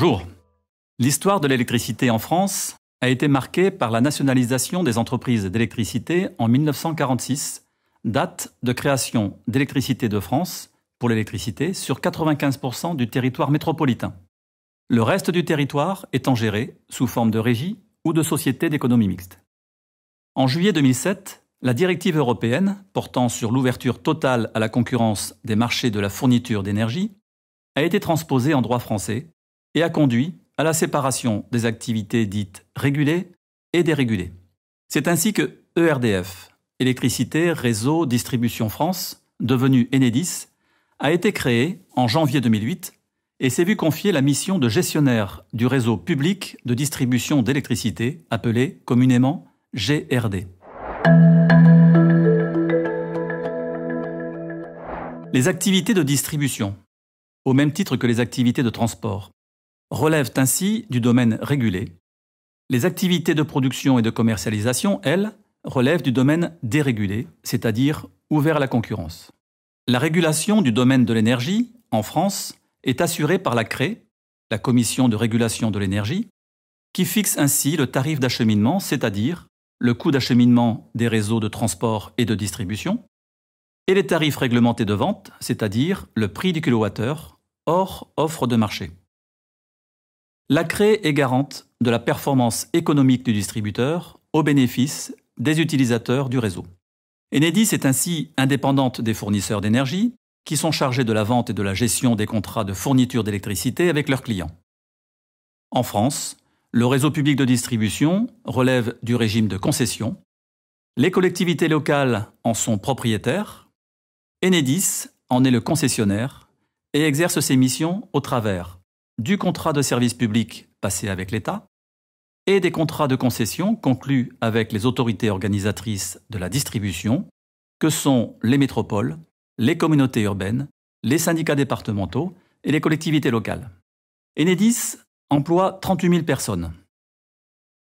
Bonjour. L'histoire de l'électricité en France a été marquée par la nationalisation des entreprises d'électricité en 1946, date de création d'Électricité de France pour l'électricité sur 95% du territoire métropolitain. Le reste du territoire étant géré sous forme de régie ou de société d'économie mixte. En juillet 2007, la directive européenne portant sur l'ouverture totale à la concurrence des marchés de la fourniture d'énergie a été transposée en droit français et a conduit à la séparation des activités dites régulées et dérégulées. C'est ainsi que ERDF, Électricité Réseau Distribution France, devenu Enedis, a été créé en janvier 2008 et s'est vu confier la mission de gestionnaire du réseau public de distribution d'électricité, appelé communément GRD. Les activités de distribution, au même titre que les activités de transport, relèvent ainsi du domaine régulé. Les activités de production et de commercialisation, elles, relèvent du domaine dérégulé, c'est-à-dire ouvert à la concurrence. La régulation du domaine de l'énergie, en France, est assurée par la CRE, la Commission de régulation de l'énergie, qui fixe ainsi le tarif d'acheminement, c'est-à-dire le coût d'acheminement des réseaux de transport et de distribution, et les tarifs réglementés de vente, c'est-à-dire le prix du kilowattheure, hors offre de marché. La CRE est garante de la performance économique du distributeur au bénéfice des utilisateurs du réseau. Enedis est ainsi indépendante des fournisseurs d'énergie qui sont chargés de la vente et de la gestion des contrats de fourniture d'électricité avec leurs clients. En France, le réseau public de distribution relève du régime de concession. Les collectivités locales en sont propriétaires. Enedis en est le concessionnaire et exerce ses missions au travers du contrat de service public passé avec l'État et des contrats de concession conclus avec les autorités organisatrices de la distribution, que sont les métropoles, les communautés urbaines, les syndicats départementaux et les collectivités locales. Enedis emploie 38 000 personnes.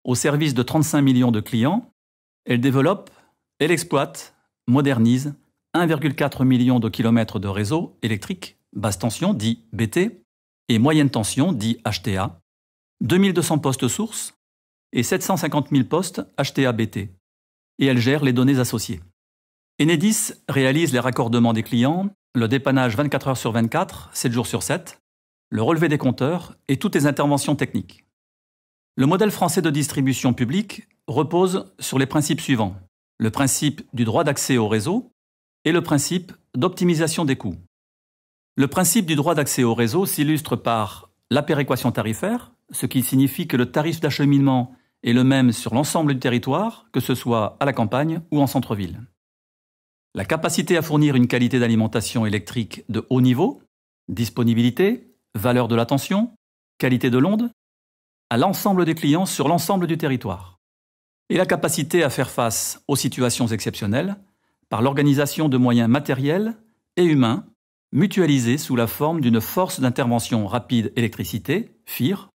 Au service de 35 millions de clients, elle développe, elle exploite, modernise 1,4 million de kilomètres de réseaux électriques, basse tension, dit BT, et moyenne tension, dit HTA, 2200 postes sources et 750 000 postes HTA-BT. Et elle gère les données associées. Enedis réalise les raccordements des clients, le dépannage 24 heures sur 24, 7 jours sur 7, le relevé des compteurs et toutes les interventions techniques. Le modèle français de distribution publique repose sur les principes suivants. Le principe du droit d'accès au réseau et le principe d'optimisation des coûts. Le principe du droit d'accès au réseau s'illustre par la péréquation tarifaire, ce qui signifie que le tarif d'acheminement est le même sur l'ensemble du territoire, que ce soit à la campagne ou en centre-ville. La capacité à fournir une qualité d'alimentation électrique de haut niveau, disponibilité, valeur de la tension, qualité de l'onde, à l'ensemble des clients sur l'ensemble du territoire. Et la capacité à faire face aux situations exceptionnelles par l'organisation de moyens matériels et humains mutualisés sous la forme d'une force d'intervention rapide électricité, FIR,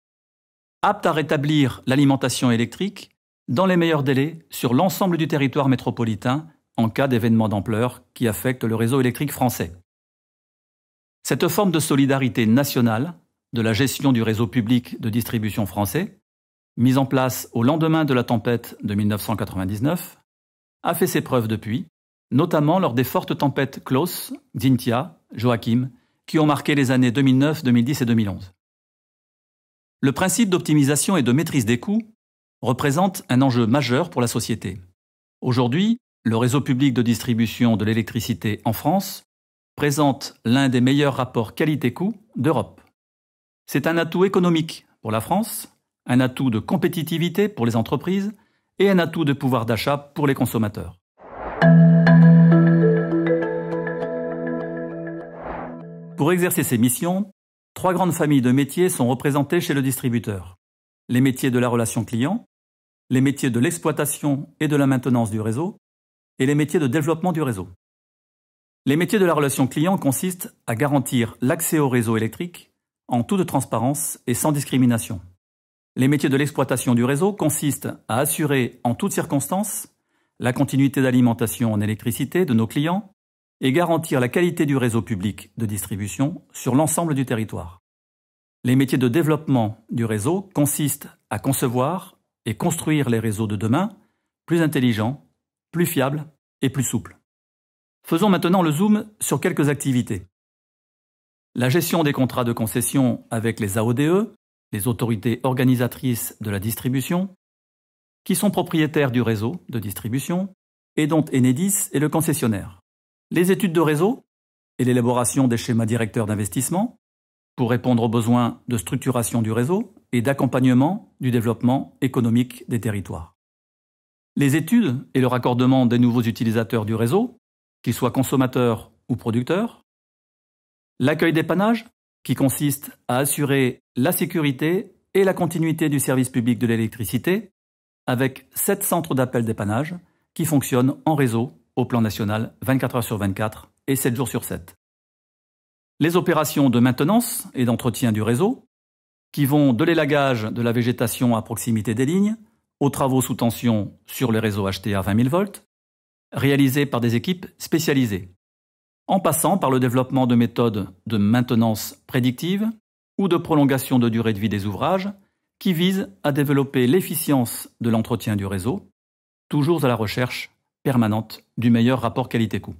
apte à rétablir l'alimentation électrique dans les meilleurs délais sur l'ensemble du territoire métropolitain en cas d'événement d'ampleur qui affecte le réseau électrique français. Cette forme de solidarité nationale de la gestion du réseau public de distribution français, mise en place au lendemain de la tempête de 1999, a fait ses preuves depuis, notamment lors des fortes tempêtes Klaus, Xynthia, Joachim, qui ont marqué les années 2009, 2010 et 2011. Le principe d'optimisation et de maîtrise des coûts représente un enjeu majeur pour la société. Aujourd'hui, le réseau public de distribution de l'électricité en France présente l'un des meilleurs rapports qualité-coût d'Europe. C'est un atout économique pour la France, un atout de compétitivité pour les entreprises et un atout de pouvoir d'achat pour les consommateurs. Pour exercer ces missions, 3 grandes familles de métiers sont représentées chez le distributeur. Les métiers de la relation client, les métiers de l'exploitation et de la maintenance du réseau, et les métiers de développement du réseau. Les métiers de la relation client consistent à garantir l'accès au réseau électrique en toute transparence et sans discrimination. Les métiers de l'exploitation du réseau consistent à assurer en toutes circonstances la continuité d'alimentation en électricité de nos clients et garantir la qualité du réseau public de distribution sur l'ensemble du territoire. Les métiers de développement du réseau consistent à concevoir et construire les réseaux de demain plus intelligents, plus fiables et plus souples. Faisons maintenant le zoom sur quelques activités. La gestion des contrats de concession avec les AODE, les autorités organisatrices de la distribution, qui sont propriétaires du réseau de distribution et dont Enedis est le concessionnaire. Les études de réseau et l'élaboration des schémas directeurs d'investissement pour répondre aux besoins de structuration du réseau et d'accompagnement du développement économique des territoires. Les études et le raccordement des nouveaux utilisateurs du réseau, qu'ils soient consommateurs ou producteurs. L'accueil dépannage, qui consiste à assurer la sécurité et la continuité du service public de l'électricité, avec 7 centres d'appel dépannage qui fonctionnent en réseau au plan national 24 heures sur 24 et 7 jours sur 7. Les opérations de maintenance et d'entretien du réseau, qui vont de l'élagage de la végétation à proximité des lignes, aux travaux sous tension sur les réseaux HTA 20 000 volts, réalisés par des équipes spécialisées, en passant par le développement de méthodes de maintenance prédictive ou de prolongation de durée de vie des ouvrages qui visent à développer l'efficience de l'entretien du réseau, toujours à la recherche permanente du meilleur rapport qualité-coût.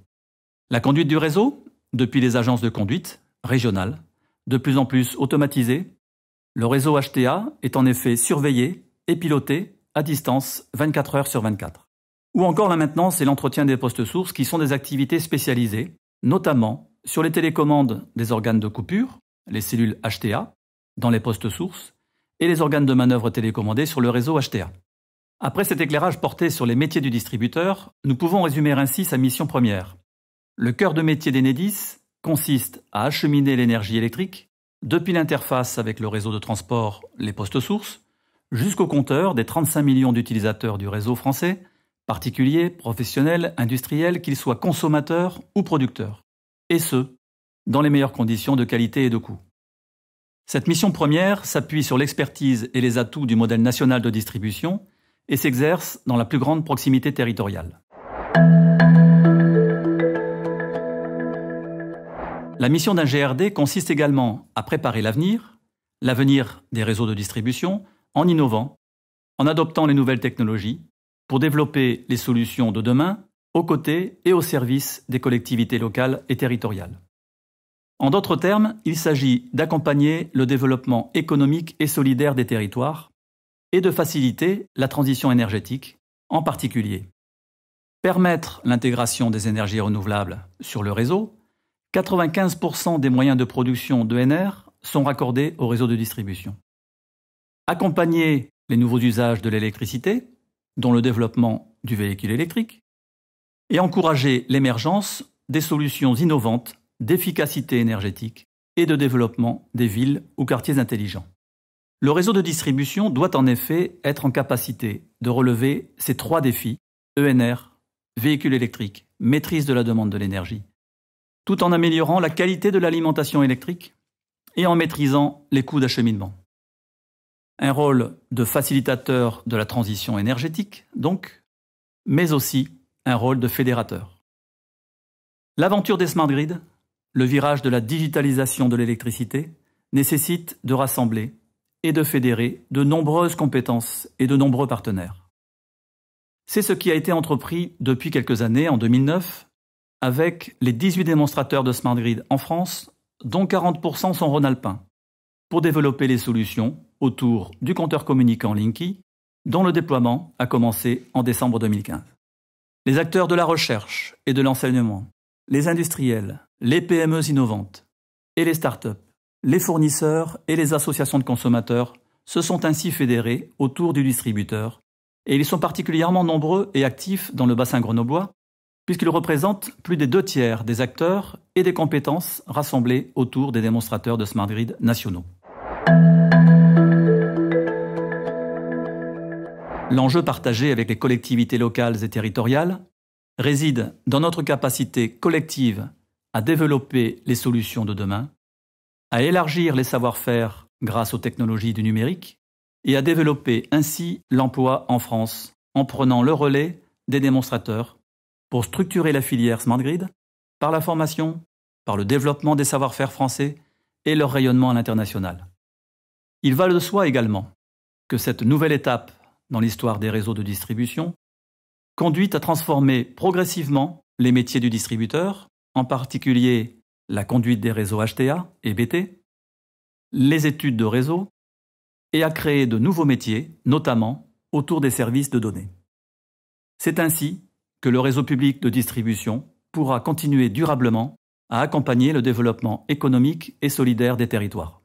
La conduite du réseau, depuis les agences de conduite régionales, de plus en plus automatisées, le réseau HTA est en effet surveillé et piloté à distance 24 heures sur 24. Ou encore la maintenance et l'entretien des postes sources qui sont des activités spécialisées, notamment sur les télécommandes des organes de coupure, les cellules HTA, dans les postes sources, et les organes de manœuvre télécommandés sur le réseau HTA. Après cet éclairage porté sur les métiers du distributeur, nous pouvons résumer ainsi sa mission première. Le cœur de métier d'Enedis consiste à acheminer l'énergie électrique depuis l'interface avec le réseau de transport, les postes sources, jusqu'au compteur des 35 millions d'utilisateurs du réseau français, particuliers, professionnels, industriels, qu'ils soient consommateurs ou producteurs, et ce, dans les meilleures conditions de qualité et de coût. Cette mission première s'appuie sur l'expertise et les atouts du modèle national de distribution et s'exerce dans la plus grande proximité territoriale. La mission d'un GRD consiste également à préparer l'avenir des réseaux de distribution, en innovant, en adoptant les nouvelles technologies, pour développer les solutions de demain aux côtés et au service des collectivités locales et territoriales. En d'autres termes, il s'agit d'accompagner le développement économique et solidaire des territoires et de faciliter la transition énergétique, en particulier. Permettre l'intégration des énergies renouvelables sur le réseau, 95% des moyens de production d'ENR sont raccordés au réseau de distribution. Accompagner les nouveaux usages de l'électricité, dont le développement du véhicule électrique, et encourager l'émergence des solutions innovantes d'efficacité énergétique et de développement des villes ou quartiers intelligents. Le réseau de distribution doit en effet être en capacité de relever ces 3 défis, ENR, véhicule électrique, maîtrise de la demande de l'énergie, tout en améliorant la qualité de l'alimentation électrique et en maîtrisant les coûts d'acheminement. Un rôle de facilitateur de la transition énergétique, donc, mais aussi un rôle de fédérateur. L'aventure des smart grids, le virage de la digitalisation de l'électricité, nécessite de rassembler et de fédérer de nombreuses compétences et de nombreux partenaires. C'est ce qui a été entrepris depuis quelques années, en 2009, avec les 18 démonstrateurs de smart grid en France, dont 40% sont rhône-alpins, pour développer les solutions autour du compteur communicant Linky, dont le déploiement a commencé en décembre 2015. Les acteurs de la recherche et de l'enseignement, les industriels, les PME innovantes et les startups, les fournisseurs et les associations de consommateurs se sont ainsi fédérés autour du distributeur et ils sont particulièrement nombreux et actifs dans le bassin grenoblois puisqu'ils représentent plus des 2/3 des acteurs et des compétences rassemblées autour des démonstrateurs de smart grid nationaux. L'enjeu partagé avec les collectivités locales et territoriales réside dans notre capacité collective à développer les solutions de demain, à élargir les savoir-faire grâce aux technologies du numérique et à développer ainsi l'emploi en France en prenant le relais des démonstrateurs pour structurer la filière Smart Grid par la formation, par le développement des savoir-faire français et leur rayonnement à l'international. Il va de soi également que cette nouvelle étape dans l'histoire des réseaux de distribution conduit à transformer progressivement les métiers du distributeur, en particulier la conduite des réseaux HTA et BT, les études de réseau, et à créer de nouveaux métiers, notamment autour des services de données. C'est ainsi que le réseau public de distribution pourra continuer durablement à accompagner le développement économique et solidaire des territoires.